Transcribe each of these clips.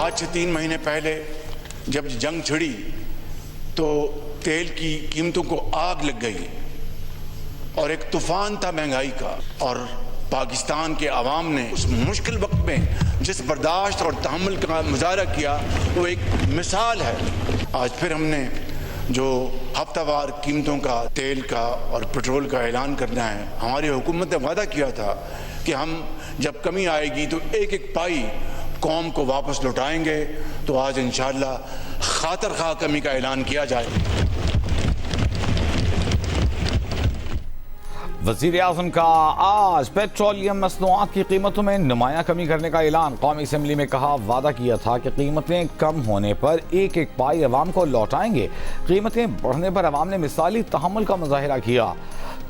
آج سے 3 مہینے پہلے جب جنگ چھڑی تو تیل کی قیمتوں کو آگ لگ گئی اور ایک طوفان تھا مہنگائی کا، اور پاکستان کے عوام نے اس مشکل وقت میں جس برداشت اور تحمل کا مظاہرہ کیا وہ ایک مثال ہے۔ آج پھر ہم نے جو ہفتہ وار قیمتوں کا، تیل کا اور پٹرول کا اعلان کرنا ہے، ہماری حکومت نے وعدہ کیا تھا کہ ہم جب کمی آئے گی تو ایک ایک پائی قوم کو واپس لوٹائیں گے، تو آج انشاءاللہ خاطر خواہ کمی کا اعلان کیا جائے۔ وزیر اعظم کا آج پیٹرولیم مصنوعات کی قیمتوں میں نمایاں کمی کرنے کا اعلان۔ قومی اسمبلی میں کہا، وعدہ کیا تھا کہ قیمتیں کم ہونے پر ایک ایک پائی عوام کو لوٹائیں گے۔ قیمتیں بڑھنے پر عوام نے مثالی تحمل کا مظاہرہ کیا۔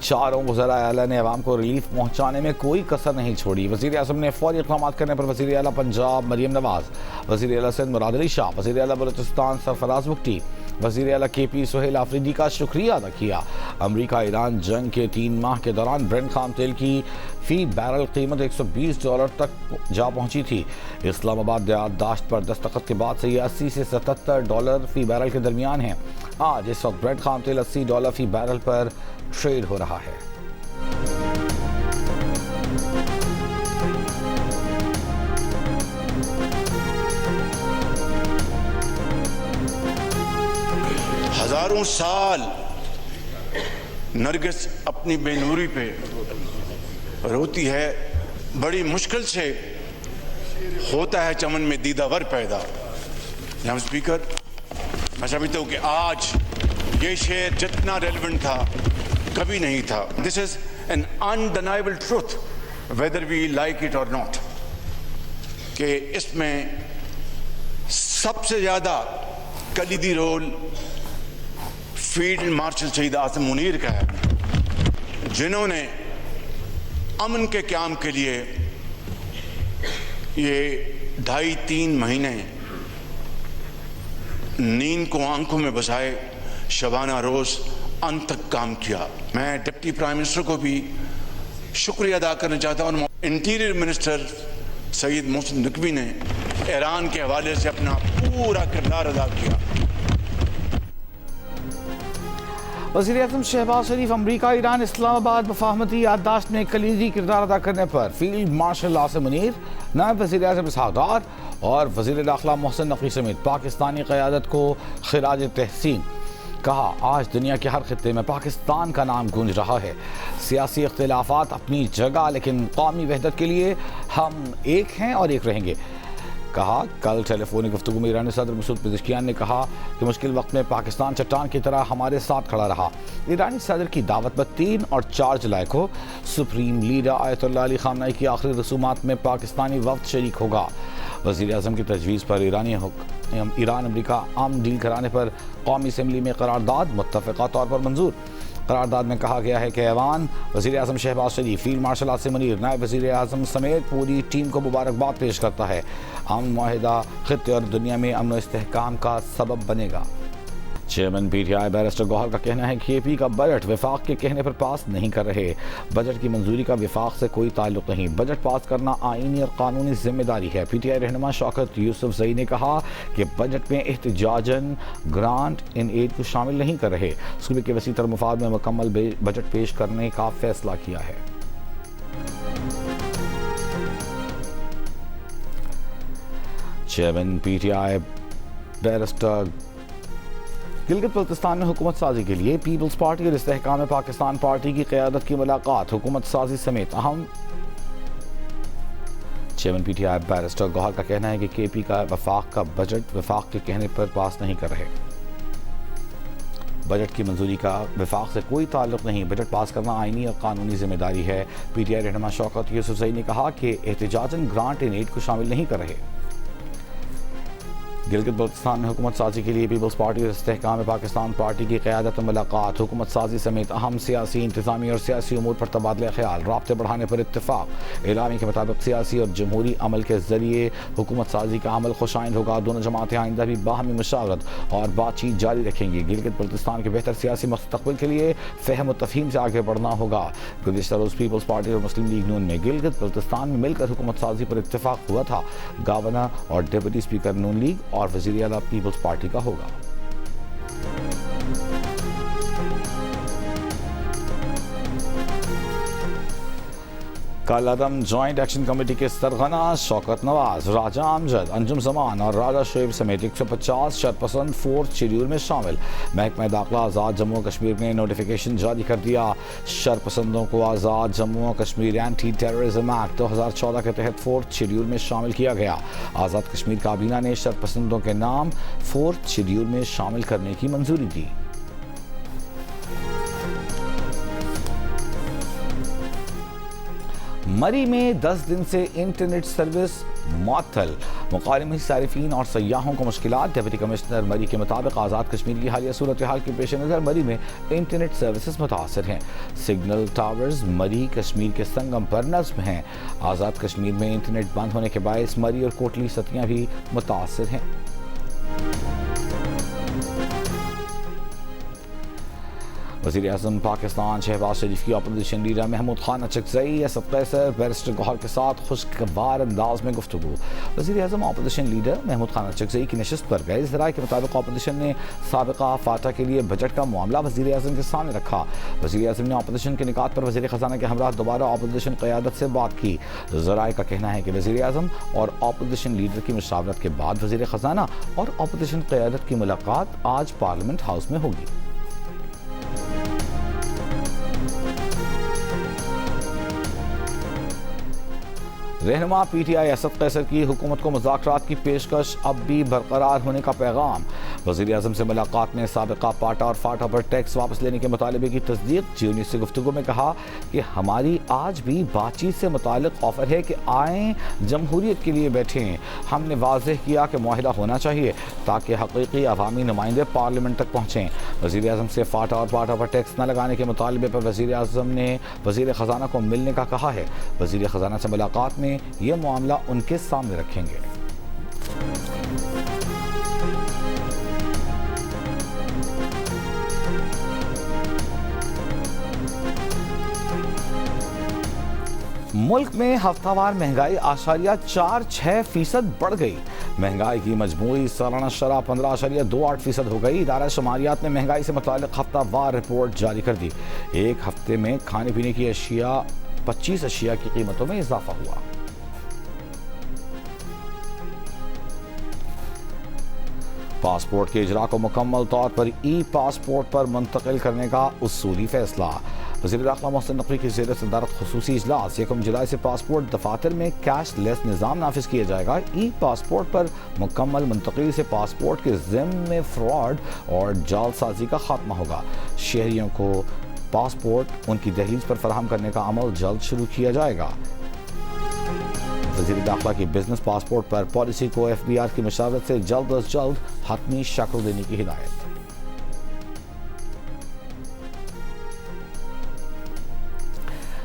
چاروں وزراء اعلیٰ نے عوام کو ریلیف پہنچانے میں کوئی کسر نہیں چھوڑی۔ وزیر اعظم نے فوری اقدامات کرنے پر وزیر اعلیٰ پنجاب مریم نواز، وزیر اعلیٰ سندھ مراد علی شاہ، وزیر اعلیٰ بلوچستان سرفراز بگٹی، وزیر اعلیٰ کے پی سہیل آفریدی کا شکریہ ادا کیا۔ امریکہ ایران جنگ کے 3 ماہ کے دوران برنٹ خام تیل کی فی بیرل قیمت $120 تک جا پہنچی تھی۔ اسلام آباد یادداشت پر دستخط کے بعد سے یہ $80 سے $77 فی بیرل کے درمیان ہیں۔ آج اس وقت برنٹ خام تیل $80 فی بیرل پر ٹریڈ ہو رہا ہے۔ ہزاروں سال نرگس اپنی بے نوری پہ روتی ہے، بڑی مشکل سے ہوتا ہے چمن میں دیدہ ور پیدا۔ جناب اسپیکر، میں سمجھتا ہوں کہ آج یہ شعر جتنا ریلیونٹ تھا کبھی نہیں تھا۔ This is an undeniable truth whether we like it اور ناٹ، کہ اس میں سب سے زیادہ کلیدی رول فیلڈ مارشل شہید عاصم منیر کا ہے، جنہوں نے امن کے قیام کے لیے یہ 2.5-3 مہینے نیند کو آنکھوں میں بسائے شبانہ روز انت تک کام کیا۔ میں ڈپٹی پرائم منسٹر کو بھی شکریہ ادا کرنا چاہتا ہوں۔ انٹیریئر منسٹر سید محسن نقوی نے ایران کے حوالے سے اپنا پورا کردار ادا کیا۔ وزیر اعظم شہباز شریف امریکہ ایران اسلام آباد مفاہمتی یادداشت میں کلیدی کردار ادا کرنے پر فیلڈ مارشل عاصم منیر، نائب وزیر اعظم اسحاق ڈار اور وزیر داخلہ محسن نقوی سمیت پاکستانی قیادت کو خراج تحسین۔ کہا، آج دنیا کے ہر خطے میں پاکستان کا نام گونج رہا ہے۔ سیاسی اختلافات اپنی جگہ، لیکن قومی وحدت کے لیے ہم ایک ہیں اور ایک رہیں گے۔ کہا، کل ٹیلی فونک گفتگو میں ایرانی صدر مسعود پزشکیان نے کہا کہ مشکل وقت میں پاکستان چٹان کی طرح ہمارے ساتھ کھڑا رہا۔ ایرانی صدر کی دعوت پر 3 اور 4 جولائی کو سپریم لیڈر آیت اللہ علی خامنہ ای کی آخری رسومات میں پاکستانی وفد شریک ہوگا۔ وزیر اعظم کی تجویز پر ایران امریکہ امن ڈیل کرانے پر قومی اسمبلی میں قرارداد متفقہ طور پر منظور۔ قرارداد میں کہا گیا ہے کہ ایوان وزیر اعظم شہباز شریف، فیلڈ مارشل عاصم منیر، نائب وزیر اعظم سمیت پوری ٹیم کو مبارکباد پیش کرتا ہے۔ امن معاہدہ خطے اور دنیا میں امن و استحکام کا سبب بنے گا۔ Chairman P T I barrister Gohar کا کہنا ہے کہ اے پی کا بجٹ وفاق کے کہنے پر پاس نہیں کر رہے۔ بجٹ کی منظوری کا وفاق سے کوئی تعلق نہیں، بجٹ پاس کرنا آئینی اور قانونی ذمہ داری ہے۔ پی ٹی آئی رہنما شوکت یوسف زئی نے کہا کہ بجٹ میں احتجاجاً گرانٹ ان ایڈ کو شامل نہیں کر رہے، صوبے کے وسیع تر مفاد میں مکمل بجٹ پیش کرنے کا فیصلہ کیا ہے۔ Chairman P T I barrister Gilgit Baltistan میں حکومت سازی کے لیے پیپلز پارٹی اور استحکام پاکستان پارٹی کی قیادت کی ملاقات، حکومت سازی سمیت اہم۔ Chairman P T I barrister Gohar کا کہنا ہے کہ کے پی کا بجٹ وفاق کے کہنے پر پاس نہیں کر رہے۔ بجٹ کی منظوری کا وفاق سے کوئی تعلق نہیں، بجٹ پاس کرنا آئینی اور قانونی ذمہ داری ہے۔ پی ٹی آئی رہنما شوکت یوسف زئی نے کہا کہ احتجاجاً گرانٹ ان ایڈ کو شامل نہیں کر رہے۔ گلگت بلتستان میں حکومت سازی کے لیے پیپلز پارٹی اور استحکام پاکستان پارٹی کی قیادت میں ملاقات، حکومت سازی سمیت اہم سیاسی، انتظامی اور سیاسی امور پر تبادلہ خیال، رابطے بڑھانے پر اتفاق۔ اعلامیہ کے مطابق سیاسی اور جمہوری عمل کے ذریعے حکومت سازی کا عمل خوشائند ہوگا۔ دونوں جماعتیں آئندہ بھی باہمی مشاورت اور بات چیت جاری رکھیں گی۔ گلگت بلتستان کے بہتر سیاسی مستقبل کے لیے فہم و تفہیم سے آگے بڑھنا ہوگا۔ گزشتہ روز پیپلز پارٹی اور مسلم لیگ نون میں گلگت بلتستان میں مل کر حکومت سازی پر اتفاق ہوا تھا۔ گورنر اور ڈپٹی اسپیکر نون لیگ اور وزیر اعلیٰ پیپلز پارٹی کا ہوگا۔ کل عدم جوائنٹ ایکشن کمیٹی کے سرغنہ شوکت نواز، راجہ امجد، انجم زمان اور راجہ شعیب سمیت 150 شرپسند فورتھ شیڈول میں شامل۔ محکمہ داخلہ آزاد جموں و کشمیر نے نوٹیفیکیشن جاری کر دیا۔ شرپسندوں کو آزاد جموں و کشمیر اینٹی ٹیررزم ایکٹ 2014 کے تحت فورتھ شیڈول میں شامل کیا گیا۔ آزاد کشمیر کابینہ نے شرپسندوں کے نام فورتھ شیڈول میں شامل کرنے کی منظوری دی۔ مری میں 10 دن سے انٹرنیٹ سروس معطل، مقامی صارفین اور سیاحوں کو مشکلات۔ ڈپٹی کمشنر مری کے مطابق آزاد کشمیر کی حالیہ صورتحال کے پیش نظر مری میں انٹرنیٹ سروسز متاثر ہیں۔ سگنل ٹاورز مری کشمیر کے سنگم پر نصب ہیں۔ آزاد کشمیر میں انٹرنیٹ بند ہونے کے باعث مری اور کوٹلی ستیاں بھی متاثر ہیں۔ وزیر اعظم پاکستان شہباز شریف کی اپوزیشن لیڈر محمود خان اچکزئی، اسد قیصر، بیرسٹر گوہر کے ساتھ خوشگوار انداز میں گفتگو۔ وزیر اعظم اپوزیشن لیڈر محمود خان اچکزئی کی نشست پر گئے۔ ذرائع کے مطابق اپوزیشن نے سابقہ فاٹا کے لیے بجٹ کا معاملہ وزیر اعظم کے سامنے رکھا۔ وزیر اعظم نے اپوزیشن کے نکات پر وزیر خزانہ کے ہمراہ دوبارہ اپوزیشن قیادت سے بات کی۔ ذرائع کا کہنا ہے کہ وزیر اعظم اور اپوزیشن لیڈر کی مشاورت کے بعد وزیر خزانہ اور اپوزیشن قیادت کی ملاقات آج پارلیمنٹ ہاؤس میں ہوگی۔ رہنما پی ٹی آئی اسد قیصر کی حکومت کو مذاکرات کی پیشکش اب بھی برقرار ہونے کا پیغام۔ وزیر اعظم سے ملاقات میں سابقہ پاٹا اور فاٹا پر ٹیکس واپس لینے کے مطالبے کی تصدیق۔ جی نیوز سے گفتگو میں کہا کہ ہماری آج بھی بات چیت سے متعلق آفر ہے کہ آئیں، جمہوریت کے لیے بیٹھیں۔ ہم نے واضح کیا کہ معاہدہ ہونا چاہیے تاکہ حقیقی عوامی نمائندے پارلیمنٹ تک پہنچیں۔ وزیر اعظم سے فاٹا اور پاٹا پر ٹیکس نہ لگانے کے مطالبے پر وزیر اعظم نے وزیر خزانہ کو ملنے کا کہا ہے۔ وزیر خزانہ سے ملاقات میں یہ معاملہ ان کے سامنے رکھیں گے۔ ملک میں ہفتہ وار مہنگائی 8.46% بڑھ گئی۔ مہنگائی کی مجموعی سالانہ شرح 15.28% ہو گئی۔ ادارہ شماریات نے مہنگائی سے متعلق ہفتہ وار رپورٹ جاری کر دی۔ ایک ہفتے میں کھانے پینے کی 25 اشیاء کی قیمتوں میں اضافہ ہوا۔ پاسپورٹ کے اجراء کو مکمل طور پر ای پاسپورٹ پر منتقل کرنے کا اصولی فیصلہ۔ وزیر داخلہ محسن نقوی کی زیر صدارت خصوصی اجلاس۔ 1 جولائی سے پاسپورٹ دفاتر میں کیش لیس نظام نافذ کیا جائے گا۔ ای پاسپورٹ پر مکمل منتقلی سے پاسپورٹ کے ضمن میں فراڈ اور جعل سازی کا خاتمہ ہوگا۔ شہریوں کو پاسپورٹ ان کی دہلیز پر فراہم کرنے کا عمل جلد شروع کیا جائے گا۔ وزیر داخلہ کی بزنس پاسپورٹ پر پالیسی کو ایف بی آر کی مشاورت سے جلد از جلد حتمی شکل دینے کی ہدایت۔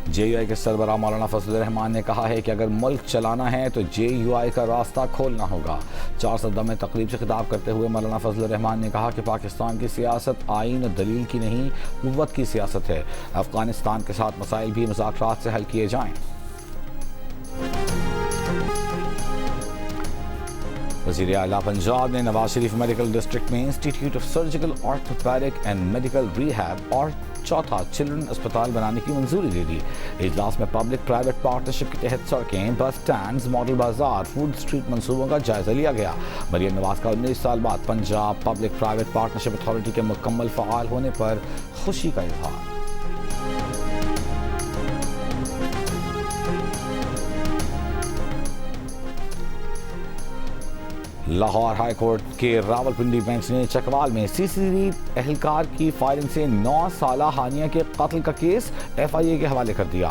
جے یو آئی کے سربراہ مولانا فضل الرحمان نے کہا ہے کہ اگر ملک چلانا ہے تو جے یو آئی کا راستہ کھولنا ہوگا۔ 4 صدر میں تقریب سے خطاب کرتے ہوئے مولانا فضل الرحمان نے کہا کہ پاکستان کی سیاست آئین و دلیل کی نہیں، قوت کی سیاست ہے۔ افغانستان کے ساتھ مسائل بھی مذاکرات سے حل کیے جائیں۔ وزیر اعلیٰ پنجاب نے نواز شریف میڈیکل ڈسٹرکٹ میں institute of surgical orthopaedic and medical rehab اور چوتھا چلڈرن اسپتال بنانے کی منظوری دے دی۔ اجلاس میں پبلک پرائیویٹ پارٹنرشپ کے تحت سڑکیں، بس سٹینڈز، ماڈل بازار، فوڈ اسٹریٹ منصوبوں کا جائزہ لیا گیا۔ مریم نواز کا 19 سال بعد Punjab public private partnership authority کے مکمل فعال ہونے پر خوشی کا اظہار۔ لاہور ہائی کورٹ کے راولپنڈی بینچ نے چکوال میں سی سی ٹی وی اہلکار کی فائرنگ سے 9 سالہ ہانیہ کے قتل کا کیس ایف آئی اے کے حوالے کر دیا۔